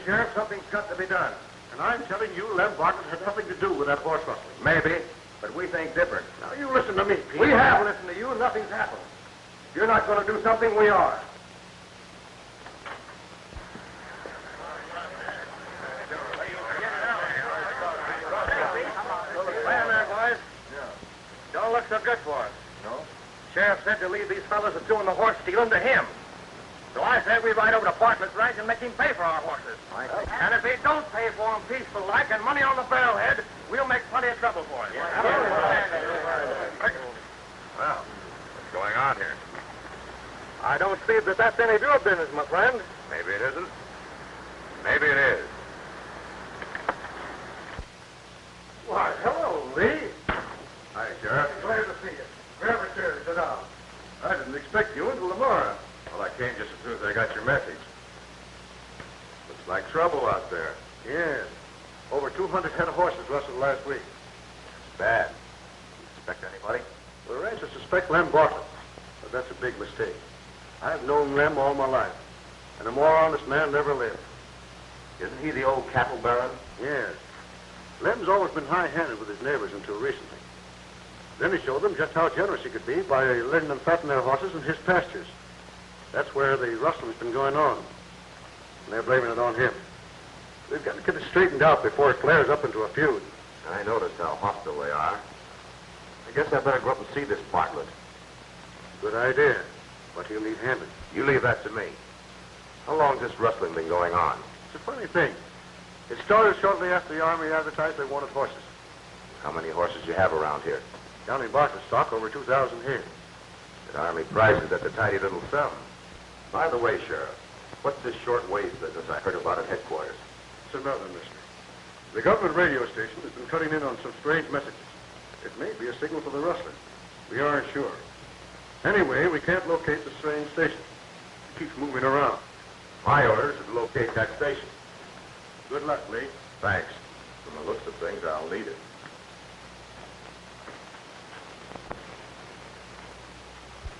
Sheriff, something's got to be done. And I'm telling you, Lem Bartlett had nothing to do with that horse rustling. Maybe, but we think different. Now, you listen to me, Pete. We have listened to you, and nothing's happened. If you're not going to do something, we are. Stand there, boys. Don't look so good for us. No? Sheriff said to leave these fellas that's doing the horse stealing to him. So I said we ride over to Bartlett's ranch and make him pay for our horses. And if he don't pay for them peaceful like and money on the barrelhead, we'll make plenty of trouble for him. Well, what's going on here? I don't see that that's any of your business, my friend. Maybe it isn't. Maybe it is. Why, hello, Lee. Hi, Sheriff. Glad to see you. Grab a chair, sit down. I didn't expect you until tomorrow. Well, I came just as soon as I got your message. Looks like trouble out there. Yes. Over 200 head of horses rustled last week. Bad. You suspect anybody? The ranchers suspect Lem Bartlett, but that's a big mistake. I've known Lem all my life, and a more honest man never lived. Isn't he the old cattle baron? Yes. Lem's always been high-handed with his neighbors until recently. Then he showed them just how generous he could be by letting them fatten their horses in his pastures. That's where the rustling's been going on. And they're blaming it on him. We've got to get it straightened out before it flares up into a feud. I noticed how hostile they are. I guess I better go up and see this Bartlett. Good idea. But he'll need handed. You leave that to me. How long's this rustling been going on? It's a funny thing. It started shortly after the Army advertised they wanted horses. How many horses you have around here? Down in Bartlett's stock, over 2,000 head. The Army prizes at the tidy little sum. By the way, Sheriff, what's this short-wave business I heard about at headquarters? It's another mystery. The government radio station has been cutting in on some strange messages. It may be a signal for the rustling. We aren't sure. Anyway, we can't locate the strange station. It keeps moving around. My orders is to locate that station. Good luck, Lee. Thanks. From the looks of things, I'll need it.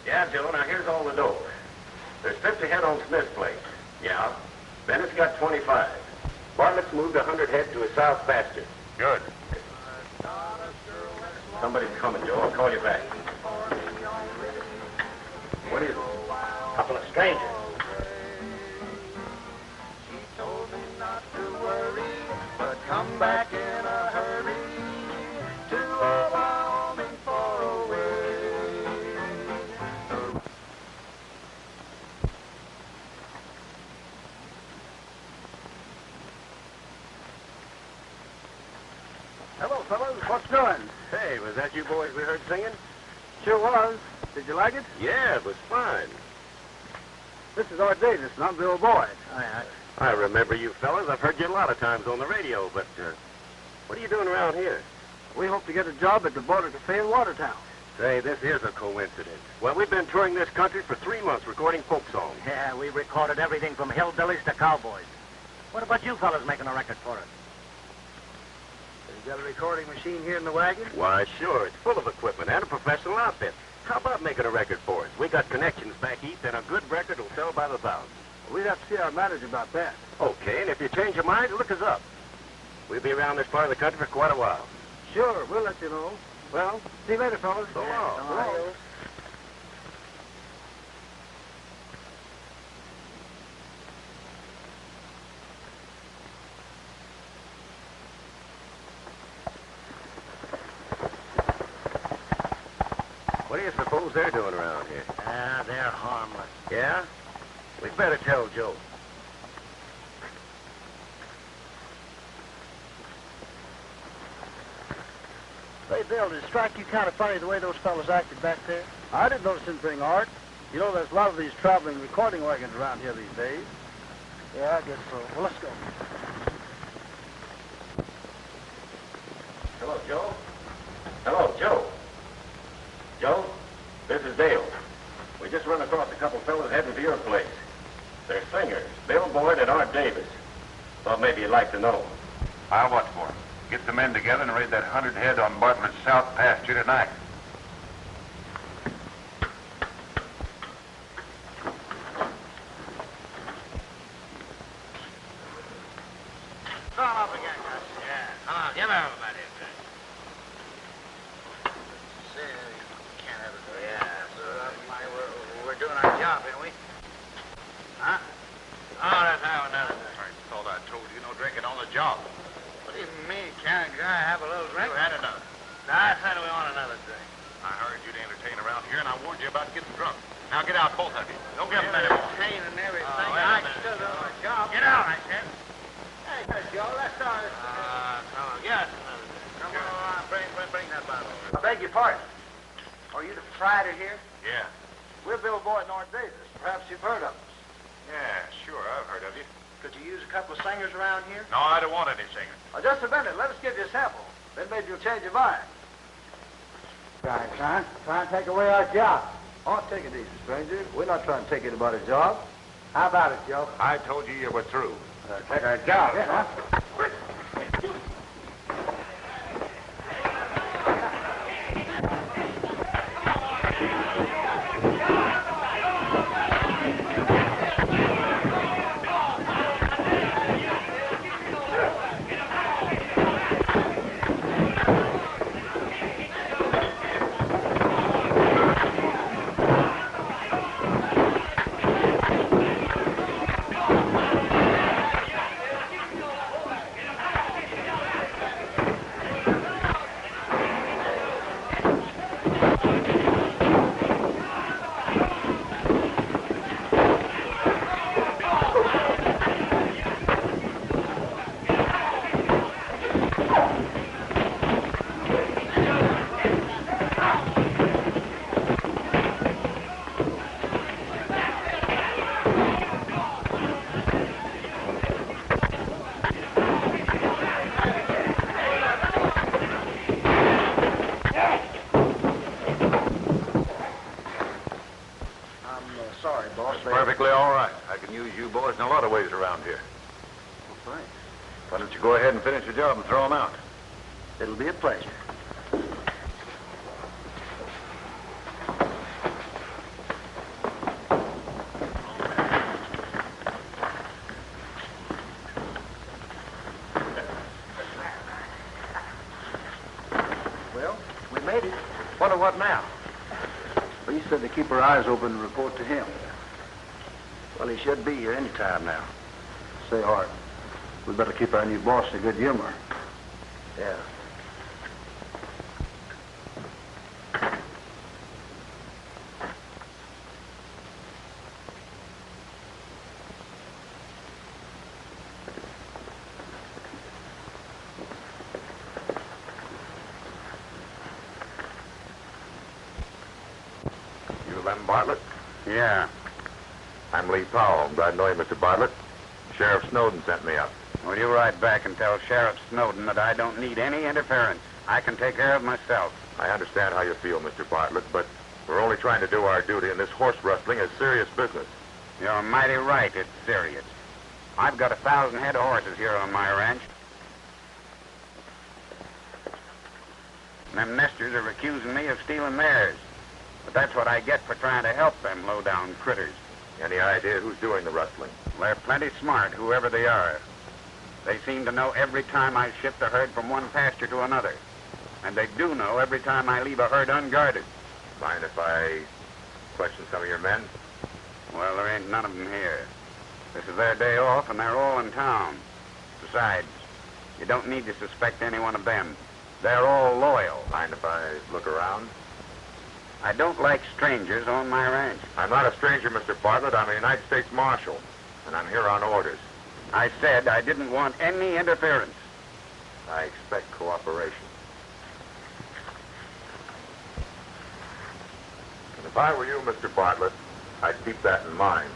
Yeah, Joe, now here's all the dough. There's 50 head on Smith's place. Yeah. Bennett's got 25. Bartlett's moved 100 head to his south pasture. Good. Somebody's coming, Joe. I'll call you back. What is it? A couple of strangers. She told me not to worry, but come back in a hurry to a Wyoming far away. Hello, fellas. What's doing? Hey, was that you boys we heard singing? Sure was. Did you like it? Yeah, it was fine. This is Art Davis, and I'm Bill Boyd. I remember you fellas. I've heard you a lot of times on the radio, but what are you doing around here? We hope to get a job at the border cafe in Watertown. Say, this is a coincidence. Well, we've been touring this country for 3 months recording folk songs. Yeah, we recorded everything from hillbillies to cowboys. What about you fellas making a record for us? You got a recording machine here in the wagon? Why, sure. It's full of equipment and a professional outfit. How about making a record for us? We got connections back east, and a good record will sell by the thousand. We'd have to see our manager about that. Okay, and if you change your mind, look us up. We'll be around this part of the country for quite a while. Sure, we'll let you know. Well, see you later, fellas. So long. So long. What do you suppose they're doing around here? They're harmless. Yeah? We'd better tell Joe. Say, Bill, did it strike you kind of funny the way those fellas acted back there? I didn't notice anything, Art. You know, there's a lot of these traveling recording wagons around here these days. Yeah, I guess so. Well, let's go. Hello, Joe. Hello, Joe. Joe, this is Dale. We just run across a couple fellas heading to your place. They're singers, Bill Boyd and Art Davis. Thought maybe you'd like to know. I'll watch for him. Get the men together and raid that 100 head on Bartlett's south pasture tonight. warned you about getting drunk. Now get out, both of you. Don't give them any more. Pain and everything. wait a I minute. stood on my job. Get out, I said. Hey, Joe, let's start. Yes. Come on, bring that bottle. I beg your pardon. Are you the proprietor here? Yeah. We're Bill Boyd and Art Davis. Perhaps you've heard of us. Yeah, sure. I've heard of you. Could you use a couple of singers around here? No, I don't want any singers. Just a minute. Let us give you a sample. Then maybe you'll change your mind. Guys, son, trying to take away our job. Oh, take it easy, stranger. We're not trying to take anybody's job. How about it, Joe? I told you you were through. Take our job, huh? Sorry, boss. It's perfectly all right. I can use you boys in a lot of ways around here. Well, thanks. Why don't you go ahead and finish your job and throw them out? It'll be a pleasure. Well, we made it. What now? Well, he said to keep our eyes open and report to him. Well, he should be here any time now. Say, Hart, we better keep our new boss in good humor. Yeah. Lem Bartlett? Yeah. I'm Lee Powell. Glad to know you, Mr. Bartlett. Sheriff Snowden sent me up. Well, you write back and tell Sheriff Snowden that I don't need any interference. I can take care of myself. I understand how you feel, Mr. Bartlett, but we're only trying to do our duty, and this horse rustling is serious business. You're mighty right. It's serious. I've got 1,000 head of horses here on my ranch. Them nesters are accusing me of stealing theirs. But that's what I get for trying to help them low-down critters. Any idea who's doing the rustling? They're plenty smart, whoever they are. They seem to know every time I shift a herd from one pasture to another. And they do know every time I leave a herd unguarded. Mind if I question some of your men? Well, there ain't none of them here. This is their day off, and they're all in town. Besides, you don't need to suspect any one of them. They're all loyal. Mind if I look around? I don't like strangers on my ranch. I'm not a stranger, Mr. Bartlett. I'm a United States Marshal, and I'm here on orders. I said I didn't want any interference. I expect cooperation. And if I were you, Mr. Bartlett, I'd keep that in mind.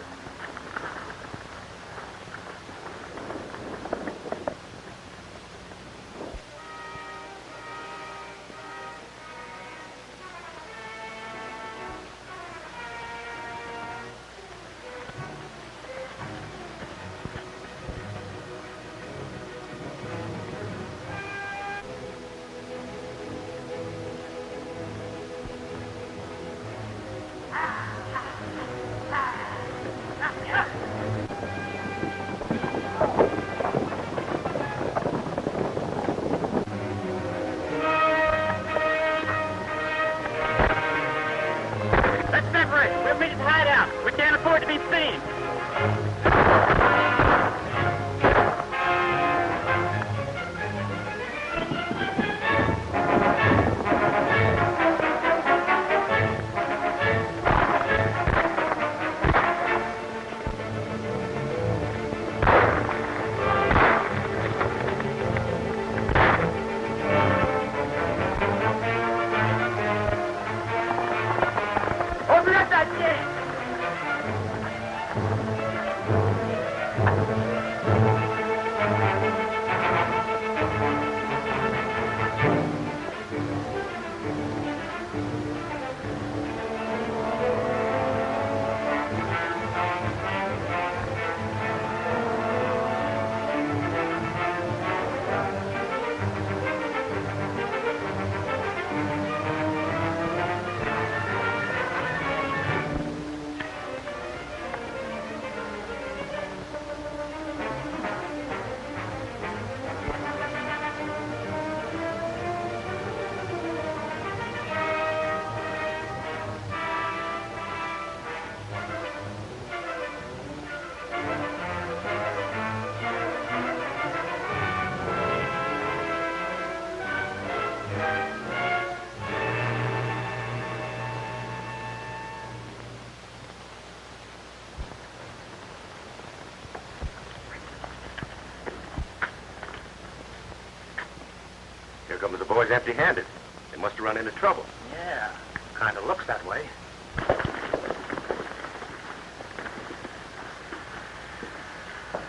boys empty-handed. They must have run into trouble. Yeah, kind of looks that way.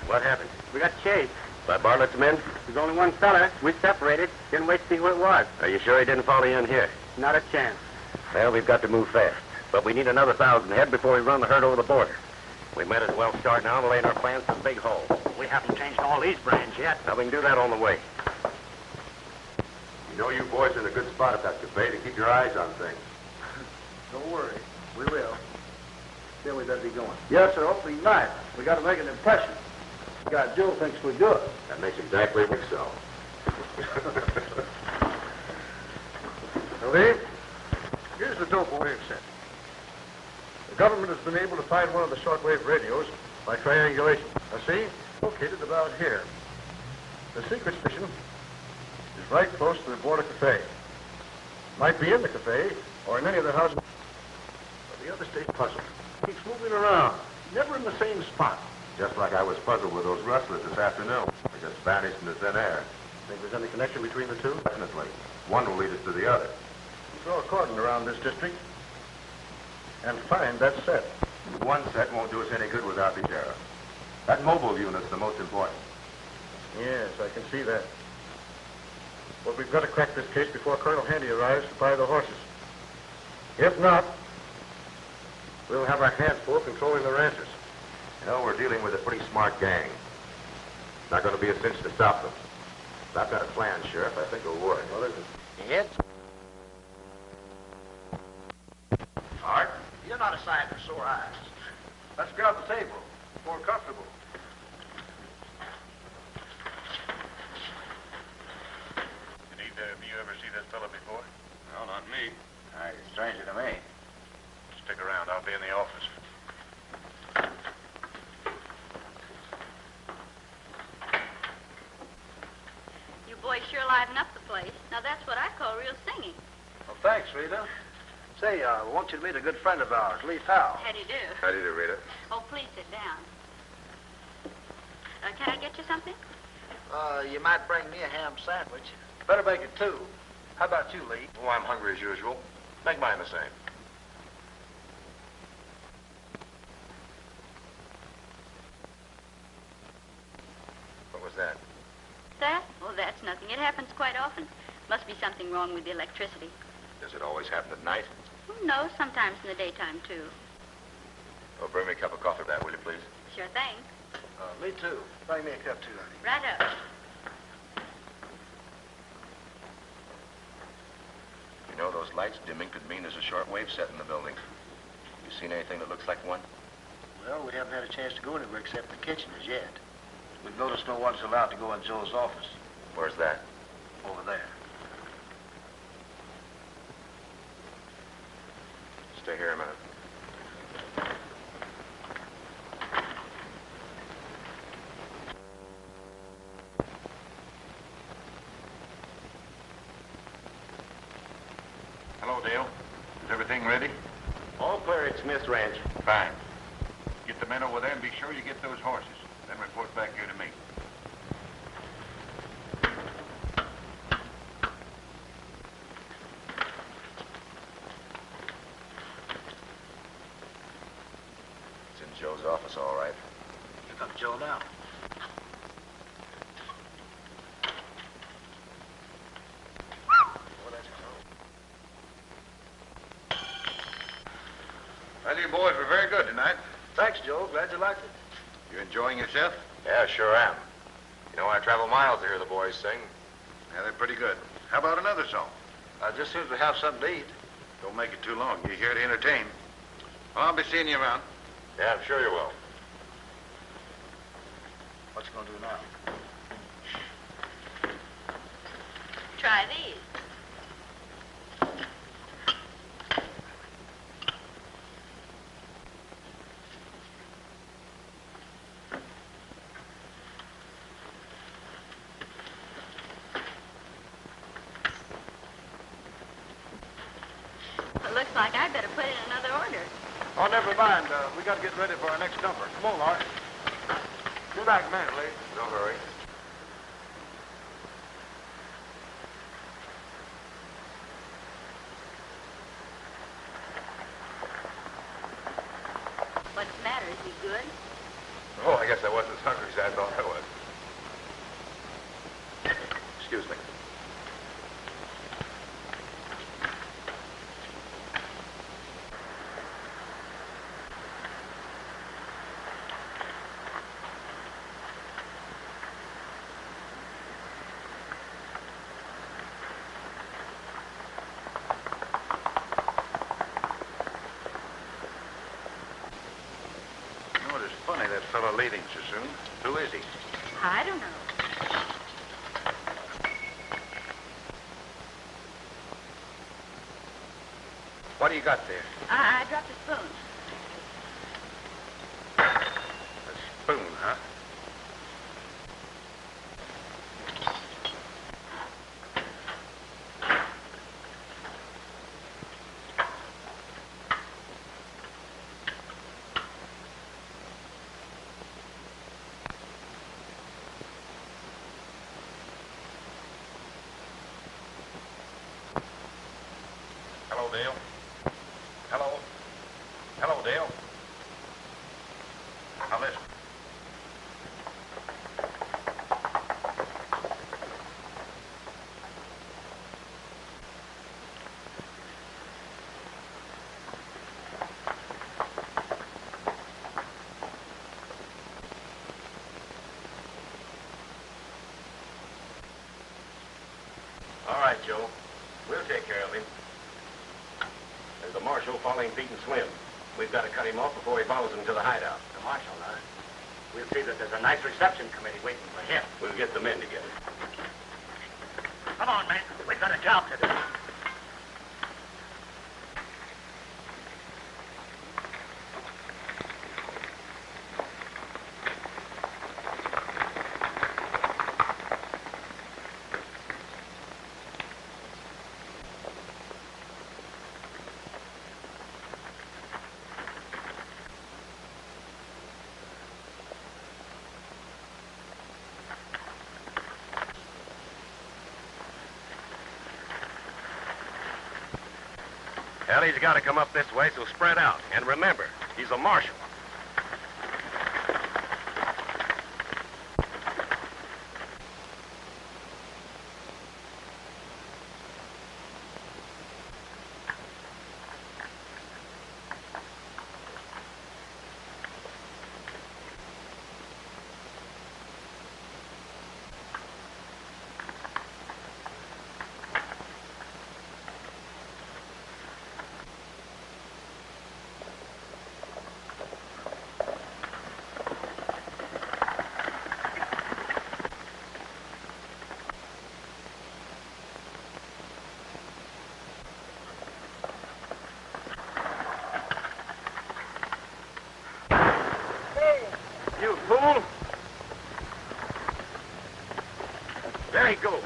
What happened? We got chased. By Bartlett's men? There's only one fella. We separated. Didn't wait to see who it was. Are you sure he didn't follow you in here? Not a chance. Well, we've got to move fast. But we need another 1,000 head before we run the herd over the border. We might as well start now and lay in our plans for the big hole. We haven't changed all these brands yet. Now, we can do that on the way. You know you boys are in a good spot at that cafe to keep your eyes on things. Don't worry. We will. Then we better be going. Yes, sir. Hopefully tonight. We got to make an impression. God, Joe thinks we're good. That makes exactly what so. Now, Lee, here's the dope we've sent. The government has been able to find one of the shortwave radios by triangulation. Now, see? Located about here. The secret station is right close to the border cafe. Might be in the cafe or in any of the houses. But the other stays puzzled. Keeps moving around, never in the same spot. Just like I was puzzled with those rustlers this afternoon. They just vanished into thin air. Think there's any connection between the two? Definitely. One will lead us to the other. Throw a cordon around this district and find that set. One set won't do us any good without the sheriff. That mobile unit's the most important. Yes, I can see that. But we've got to crack this case before Colonel Handy arrives to buy the horses. If not, we'll have our hands full controlling the ranchers. You know, we're dealing with a pretty smart gang. Not going to be a cinch to stop them. If I've got a plan, Sheriff, I think it'll work. Well, isn't it? Yes? Art? You're not a sight for sore eyes. Let's grab the table. More comfortable. Did either of you ever see this fella before? No, not me. He's a stranger to me. Stick around. I'll be in the office. You boys sure liven up the place. Now, that's what I call real singing. Well, thanks, Rita. Say, I want you to meet a good friend of ours, Lee Powell. How do you do? How do you do, Rita? Oh, please sit down. Can I get you something? You might bring me a ham sandwich. Better make it two. How about you, Lee? Oh, I'm hungry as usual. Make mine the same. What was that? That? Oh, that's nothing. It happens quite often. Must be something wrong with the electricity. Does it always happen at night? No, sometimes in the daytime, too. Oh, bring me a cup of coffee, that, will you, please? Sure thing. Me too. Bring me a cup, too, honey. Right up. You know, those lights dimming could mean there's a shortwave set in the building. You seen anything that looks like one? Well, we haven't had a chance to go anywhere except the kitchen as yet. We've noticed no one's allowed to go in Joe's office. Where's that? Over there. Stay here a minute. Hello, Dale. Is everything ready? All clear at Smith's Ranch. Fine. Get the men over there and be sure you get those horses. Then report back here to me. It's in Joe's office, all right. Here comes Joe now. Well, you boys were very good tonight. Thanks, Joe. Glad you liked it. You enjoying yourself? Yeah, sure am. You know, I travel miles to hear the boys sing. Yeah, they're pretty good. How about another song? Just soon as we have something to eat. Don't make it too long. You're here to entertain. Well, I'll be seeing you around. Yeah, I'm sure you will. What you gonna do now? Try these. It looks like I'd better put in another order. Oh, never mind. We got to get ready for our next dumper. Come on, Art. Be back a minute, Lee. No hurry. What's the matter? Is he good? Oh, I guess I wasn't as hungry as I thought I was. Excuse me. Funny, that fellow leaving so soon. Who is he? I don't know. What do you got there? I dropped a spoon. A spoon, huh? Hello, Dale. Hello. Hello, Dale. Now listen. All right, Joe. We'll take care of him. There's the marshal following Pete and Slim. We've got to cut him off before he follows them to the hideout. The marshal, huh? We'll see that there's a nice reception committee waiting for him. We'll get the men together. Come on, man. We've got a job to do. Well, he's got to come up this way, so spread out. And remember, he's a marshal. You fool! There he goes.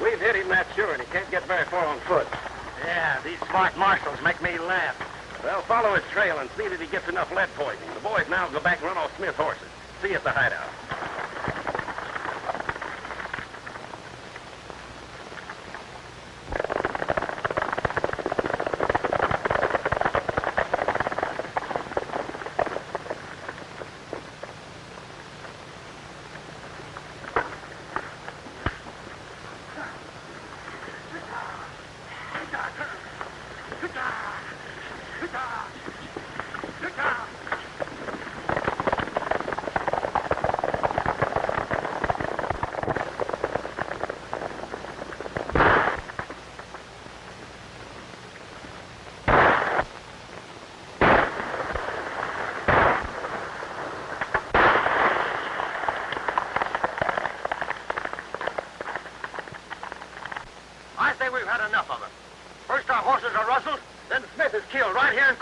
We've hit him, that's sure, and he can't get very far on foot. Yeah, these smart marshals make me laugh. Well, follow his trail and see that he gets enough lead poisoning. The boys now go back and run off Smith's horses. See you at the hideout.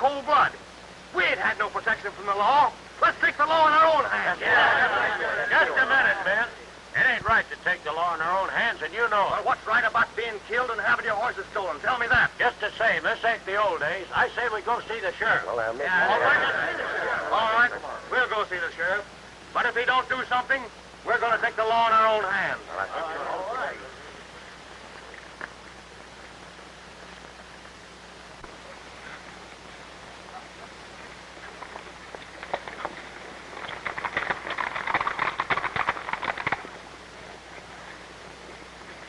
cold blood. We ain't had no protection from the law. Let's take the law in our own hands. Just a minute, Ben. It ain't right to take the law in our own hands, and you know it. Well, what's right about being killed and having your horses stolen? Tell me that. Just the same, this ain't the old days. I say we go see the sheriff. All right, we'll go see the sheriff. But if he don't do something, we're going to take the law in our own hands. All right.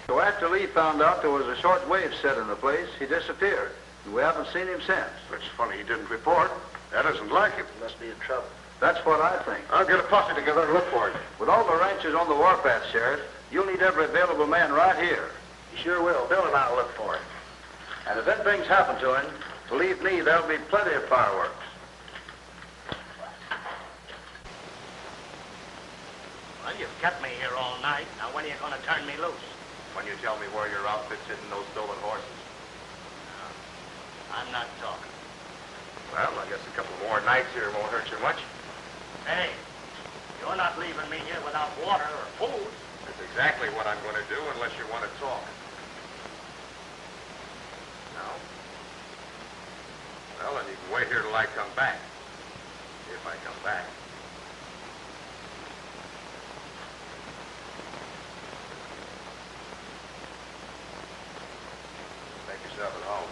So after Lee found out there was a short wave set in the place, he disappeared. We haven't seen him since. It's funny he didn't report. That isn't like him. Must be in trouble. That's what I think. I'll get a posse together and look for him. With all the ranches on the warpath, Sheriff, you'll need every available man right here. You sure will. Bill and I'll look for him. And if anything's happened to him, believe me, there'll be plenty of fireworks. Well, you've kept me here all night. Now, when are you going to turn me loose? When you tell me where your outfit's hidden those stolen horses. I'm not talking. Well, I guess a couple more nights here won't hurt you much. Hey, you're not leaving me here without water or food. That's exactly what I'm going to do unless you want to talk. No? Well, then you can wait here till I come back. If I come back. Make yourself at home.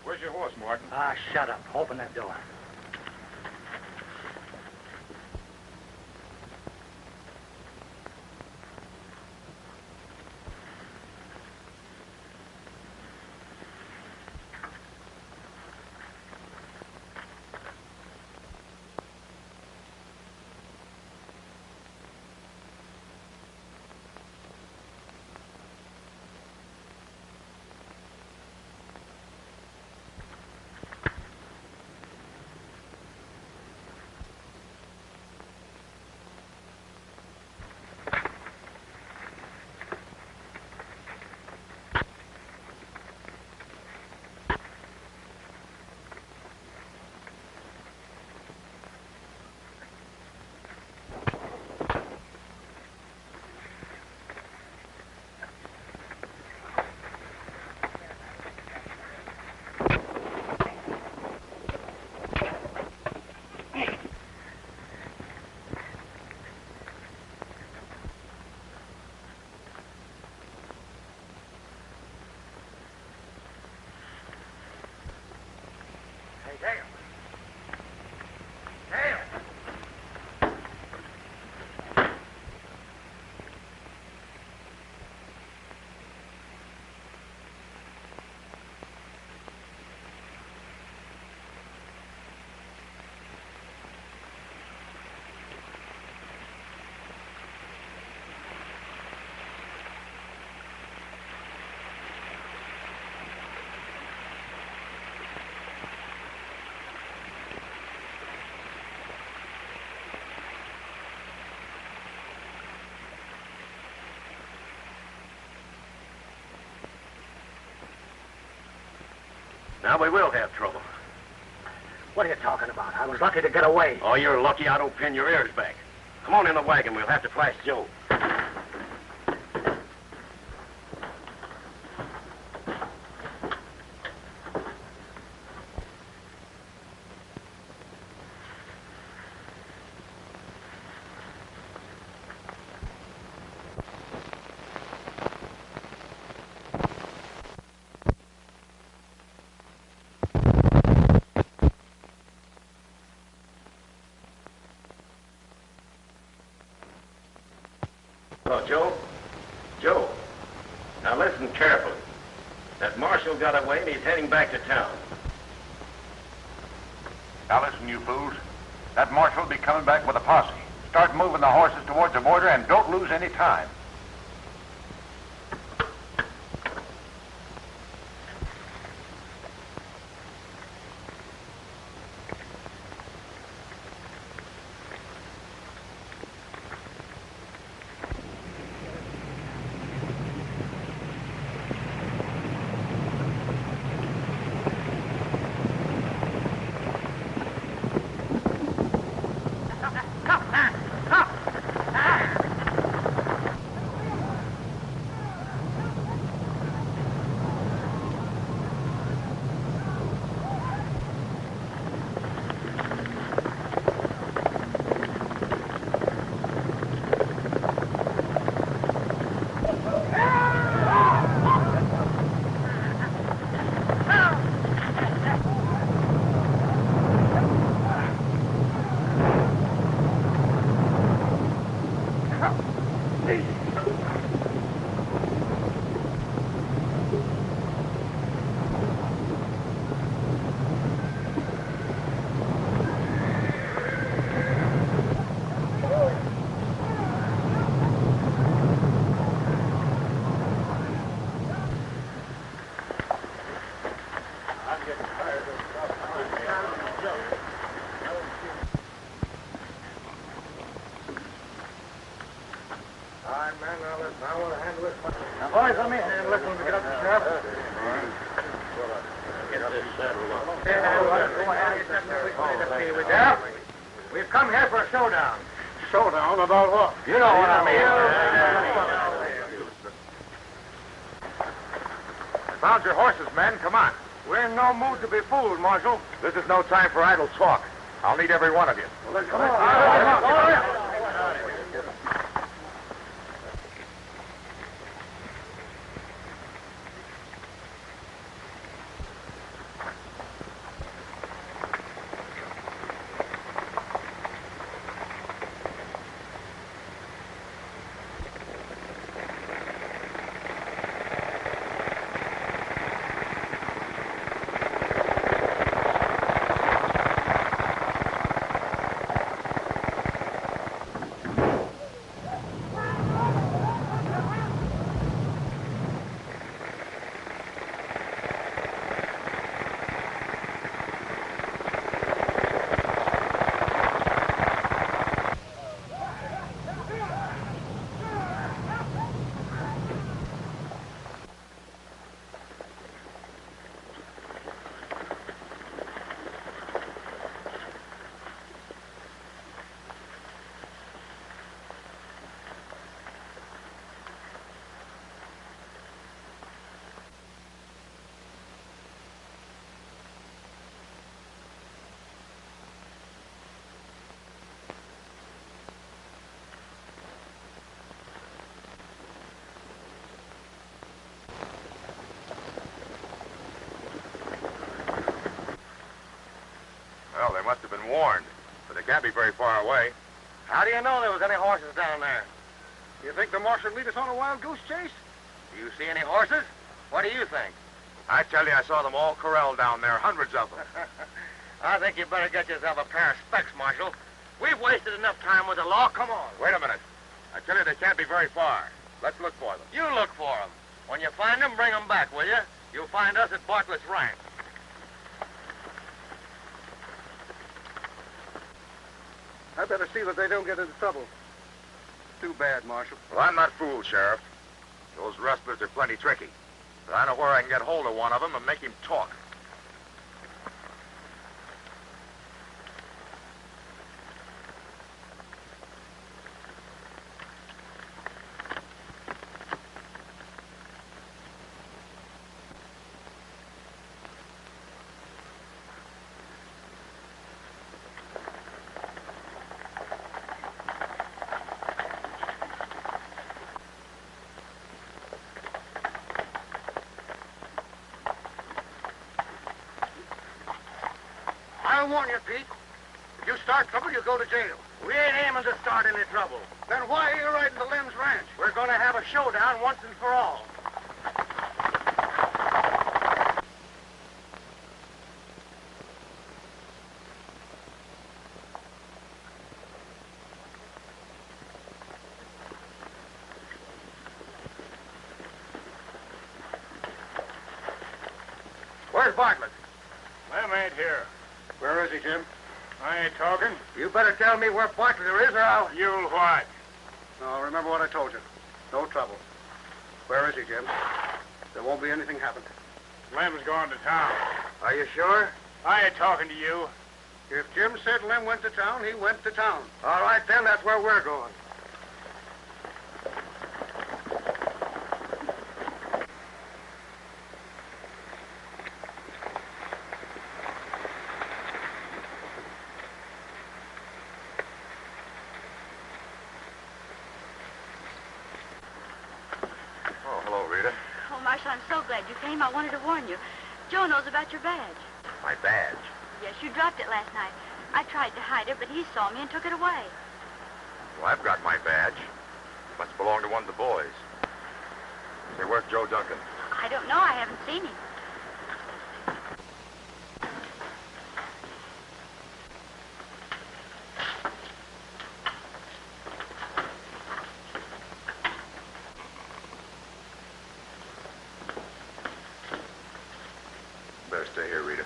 Where's your horse, Martin? Ah, shut up. Open that door. Now we will have trouble. What are you talking about? I was lucky to get away. Oh, you're lucky I don't pin your ears back. Come on in the wagon. We'll have to flash Joe. Hello, Joe. Joe, now listen carefully. That marshal got away and he's heading back to town. Now listen, you fools. That marshal will be coming back with a posse. Start moving the horses towards the border and don't lose any time. Now, boys, let me handle it when we get up to Sheriff. Sheriff, we've come here for a showdown. Showdown about what? You know what I mean. I found your horses, men. Come on. We're in no mood to be fooled, Marshal. This is no time for idle talk. I'll need every one of you. Well, then come on. Well, they must have been warned, but they can't be very far away. How do you know there was any horses down there? You think the marshal lead us on a wild goose chase? Do you see any horses? What do you think? I tell you, I saw them all corralled down there, hundreds of them. I think you better get yourself a pair of specs, Marshal. We've wasted enough time with the law. Come on. Wait a minute. I tell you, they can't be very far. Let's look for them. You look for them. When you find them, bring them back, will you? You'll find us at Bartlett's Ranch. I better see that they don't get into trouble. Too bad, Marshal. Well, I'm not fooled, Sheriff. Those rustlers are plenty tricky. But I know where I can get hold of one of them and make him talk. I warn you, Pete. If you start trouble, you go to jail. We ain't aiming to start any trouble. Then why are you riding to Lem's ranch? We're going to have a showdown once and for all. Where's Bartlett? Lem ain't here. Where is he, Jim? I ain't talking. You better tell me where Bartlett is, or I'll... You'll what? No, remember what I told you. No trouble. Where is he, Jim? There won't be anything happen. Lem's gone to town. Are you sure? I ain't talking to you. If Jim said Lem went to town, he went to town. All right, then, that's where we're going. Oh, hello, Rita. Oh, Marshal, I'm so glad you came. I wanted to warn you. Joe knows about your badge. My badge. Yes, you dropped it last night. I tried to hide it, but he saw me and took it away. Well, I've got my badge. Must belong to one of the boys. Say, where's Joe Duncan? I don't know. I haven't seen him. Better stay here, Rita.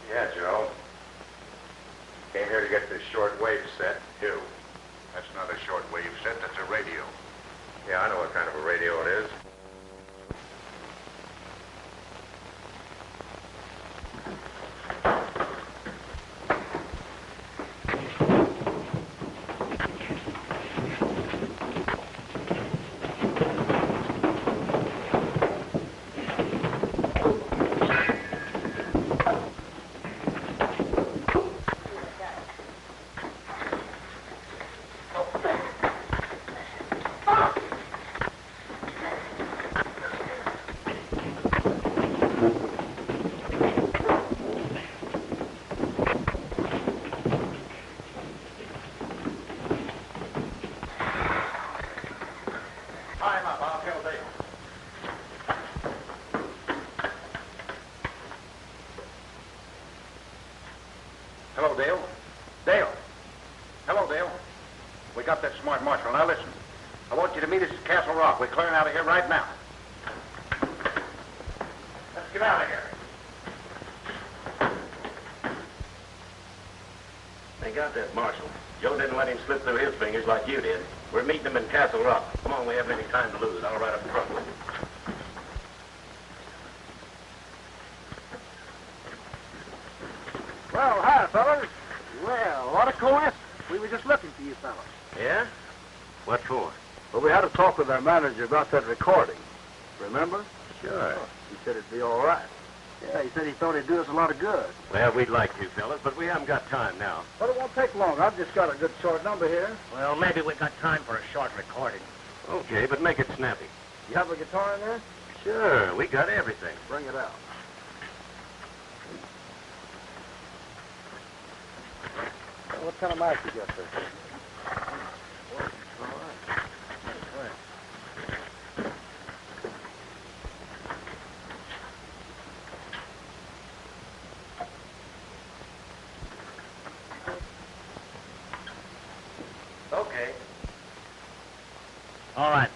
Yeah, Joe. Came here to get this shortwave set. You. That's not a shortwave set, that's a radio. Yeah, I know what kind of a radio it is. Hello, Dale. Dale. Hello, Dale. We got that smart marshal. Now, listen. I want you to meet us at Castle Rock. We're clearing out of here right now. Let's get out of here. They got that marshal. Joe didn't let him slip through his fingers like you did. We're meeting him in Castle Rock. Come on, we haven't any time to lose. I'll ride up front with you. Well, hi, fellas. Well, what a coincidence. We were just looking for you fellas. Yeah? What for? Well, we had a talk with our manager about that recording. Remember? Sure. He said it'd be all right. Yeah, he said he thought he'd do us a lot of good. Well, we'd like to, fellas, but we haven't got time now. But it won't take long. I've just got a good short number here. Well, maybe we've got time for a short recording. Okay, but make it snappy. You have a guitar in there? Sure, we got everything. Bring it out. What kind of mic you got there? All right. Okay. All right.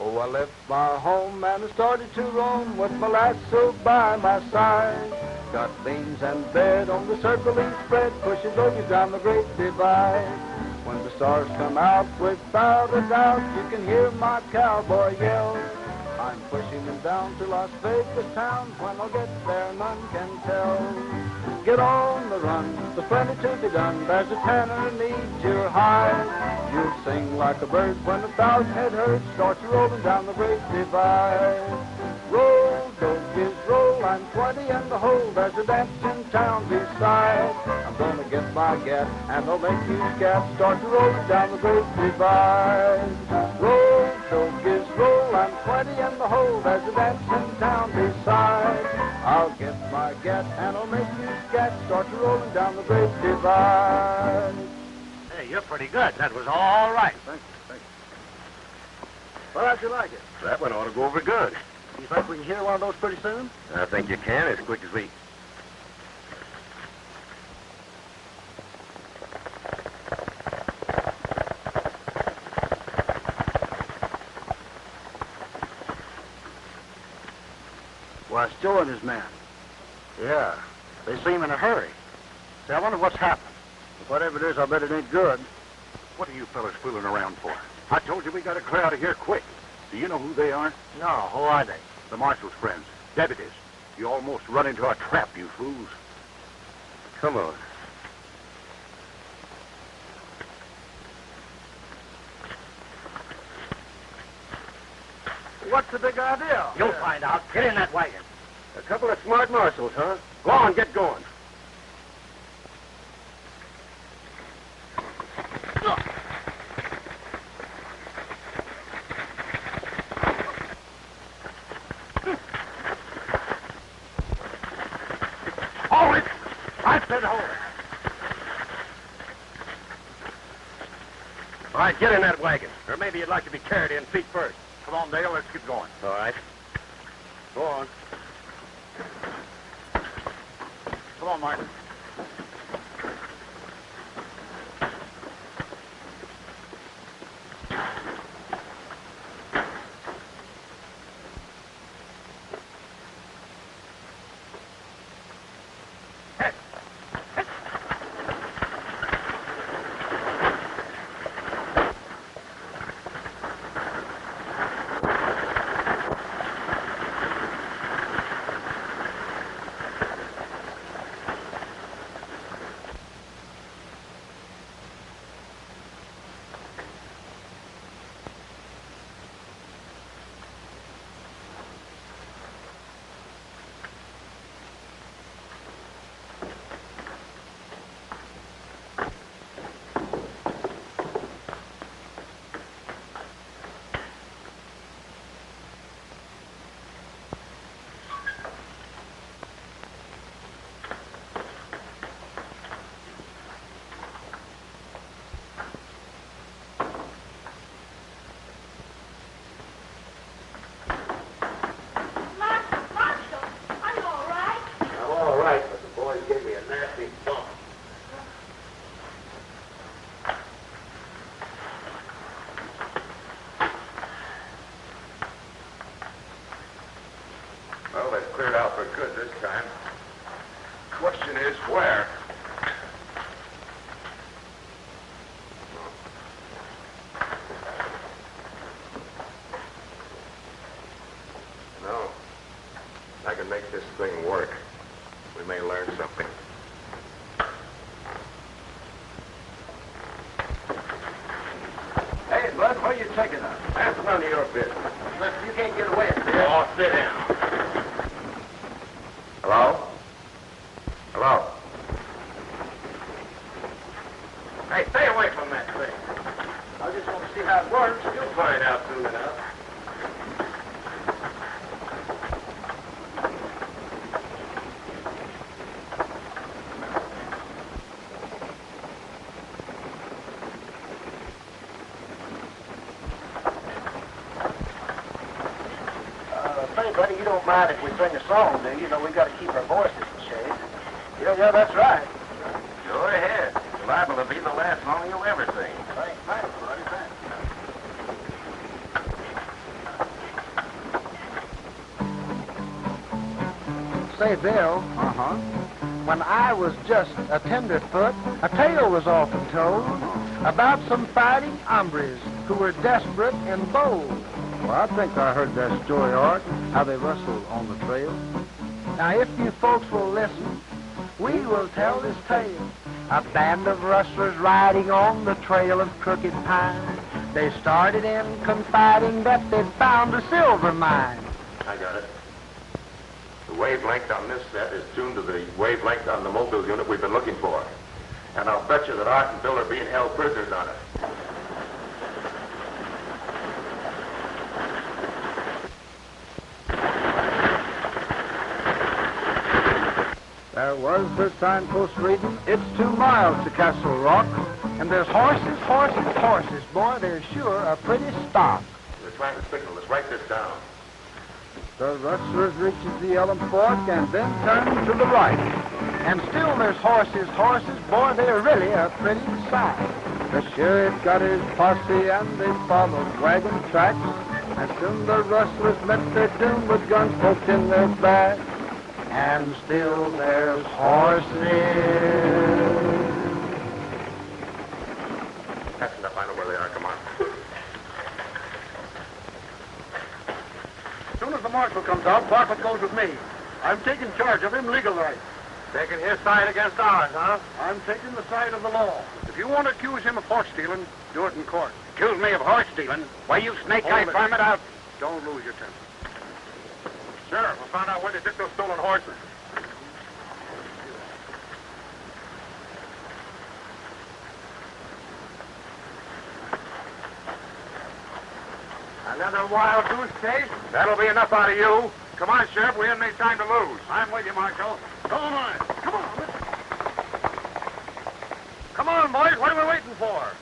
Oh, I left my home and I started to roam with my lasso by my side. Got beans and bread on the circling spread, pushing loads down the great divide. When the stars come out, without a doubt, you can hear my cowboy yell. I'm pushing them down to Las Vegas town. When I'll get there, none can tell. Get on the run, there's plenty to be done. There's a tanner needs your hide. You'll sing like a bird when 1,000-head herd starts rolling down the great divide. Roll, doggies, roll, I'm 20 in the hole. There's a dance in town beside. I'm gonna get my gat, and I'll make you scat. Start rolling down the great divide. Roll, doggies, roll, I'm 20 in the hole. There's a dance in town beside. I'll get my gat, and I'll make you scat. Start rolling down the great divide. Hey, you're pretty good. That was all right. Thank you, thank you. Well, how'd you like it? That one ought to go over good. You think we can hear one of those pretty soon? I think you can as quick as we... Why, it's Joe and his men. Yeah, they seem in a hurry. Say, I wonder what's happened. If whatever it is, I bet it ain't good. What are you fellas fooling around for? I told you we got to clear out of here quick. Do you know who they are? No, who are they? The marshal's friends. Deputies. You almost run into a trap, you fools. Come on. What's the big idea? You'll find out. Get in that wagon. A couple of smart marshals, huh? Go on, get going. Hold it! I said hold it. All right, get in that wagon. Or maybe you'd like to be carried in feet first. Come on, Dale, let's keep going. All right. Go on. Come on, Martin. Well, they've cleared out for good this time. Question is, where? No. I can make this thing work. We may learn something. Hey, Bud, where you taking us? That's none of your business. Listen, you can't get away from here. Oh, sit down. Stay away from that thing. I just want to see how it works. You'll find out soon enough. Say, buddy, you don't mind if we sing a song, do you? You know, we got to keep our voices in shape. Yeah, that's right. Go ahead. It's liable to be the last song you'll ever sing. Thanks, buddy, thanks. Say, Bill. Uh-huh. When I was just a tenderfoot, a tale was often told about some fighting hombres who were desperate and bold. Well, I think I heard that story, Art, how they rustled on the trail. Now, if you folks will listen, we will tell this tale. A band of rustlers riding on the trail of Crooked Pine. They started in confiding that they'd found a silver mine. I got it. The wavelength on this set is tuned to the wavelength on the mobile unit we've been looking for. And I'll bet you that Art and Bill are being held prisoners on it. There was the signpost reading, it's 2 miles to Castle Rock. And there's horses, horses, horses. Boy, they're sure a pretty stock. They're trying to signal. Let's write this down. The rustlers reaches the Elm Fork and then turn to the right. And still there's horses, horses. Boy, they're really a pretty sight. The sheriff got his posse and they followed wagon tracks. And soon the rustlers met their doom with guns poked in their backs. And still there's horses. That's enough. I know where they are. Come on. As soon as the marshal comes out, Bartlett goes with me. I'm taking charge of him legal rights. Taking his side against ours, huh? I'm taking the side of the law. If you want to accuse him of horse stealing, do it in court. Accuse me of horse stealing? Why, you snake-eyed varmint, I'll... Don't lose your temper. Sheriff, we found out where they took those stolen horses. Another wild goose chase? That'll be enough out of you. Come on, Sheriff, we haven't any time to lose. I'm with you, Marshal. So am I. Come on, let's... Come on, boys, what are we waiting for?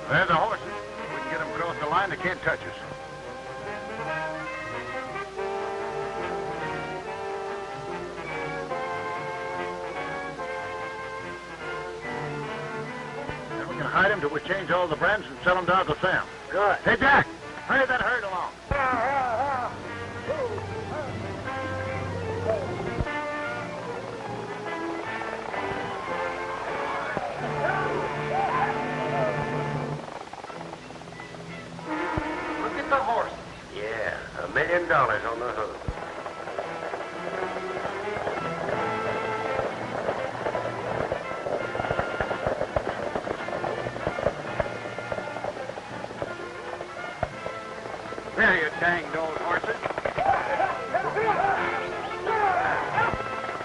There's the horses. We can get them across the line. They can't touch us. Then we can hide them till we change all the brands and sell them to Uncle Sam. Good. Hey, Jack, hurry that herd along. $20 on the hoof. There, you danged old horses.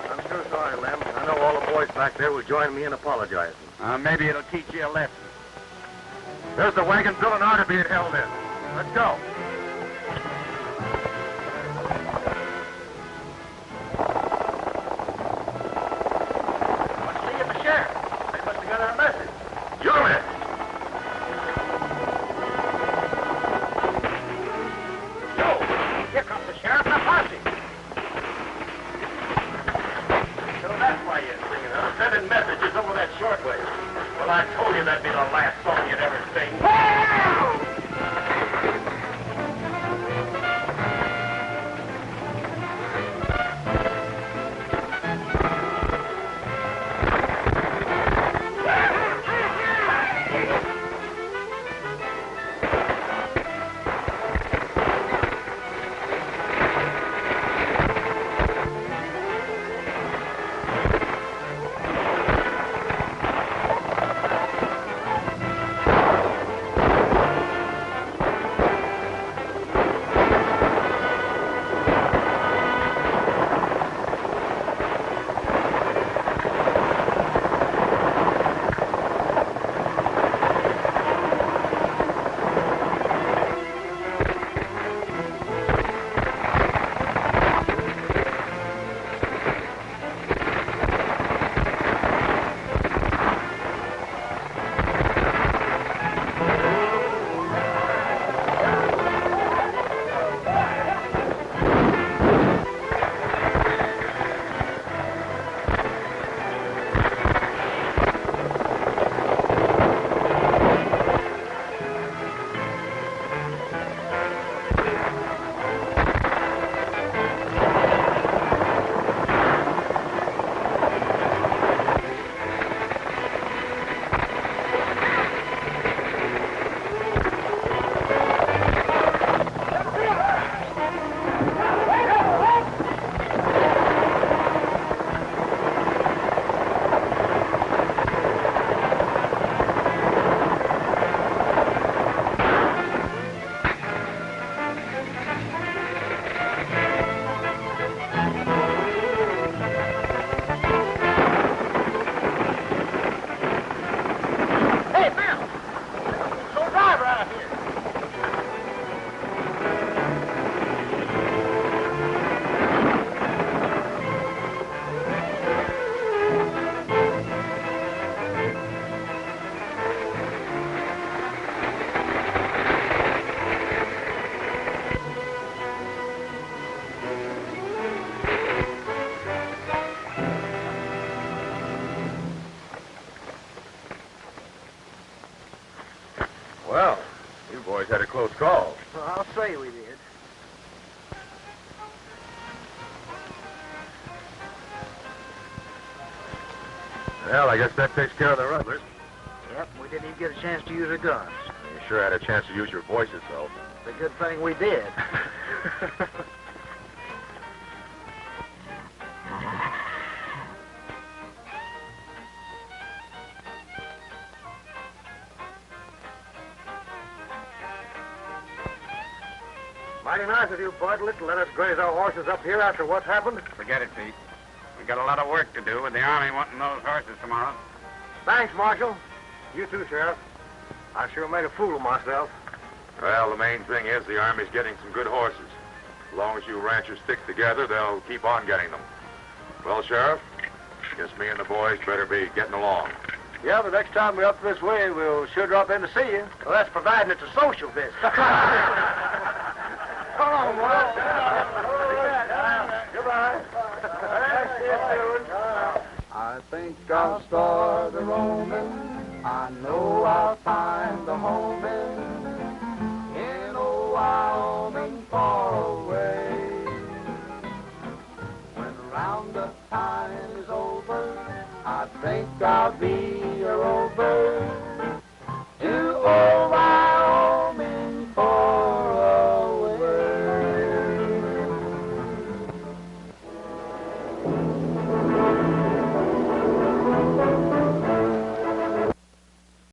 I'm sure sorry, Lem. I know all the boys back there will join me in apologizing. Maybe it'll teach you a lesson. There's the wagon Bill and Arter being held in. Let's go. What's seeing the sheriff? They must have got our message. Your man. Here comes the sheriff and a posse. So that's why you're singing, huh? Sending messages over that shortwave. Well, I told you that'd be the last song you'd ever sing. Well, you boys had a close call. Well, I'll say we did. Well, I guess that takes care of the rustlers. Yep, we didn't even get a chance to use our guns. You sure had a chance to use your voices, though. It's a good thing we did. Mighty nice of you, Bartlett, to let us graze our horses up here after what's happened. Forget it, Pete. We got a lot of work to do with the Army wanting those horses tomorrow. Thanks, Marshal. You too, Sheriff. I sure made a fool of myself. Well, the main thing is the Army's getting some good horses. As long as you ranchers stick together, they'll keep on getting them. Well, Sheriff, guess me and the boys better be getting along. Yeah, but next time we're up this way, we'll sure drop in to see you. Well, that's providing it's a social visit. Come on, boys. Goodbye. See you soon. I think I'll start a roaming. I know I'll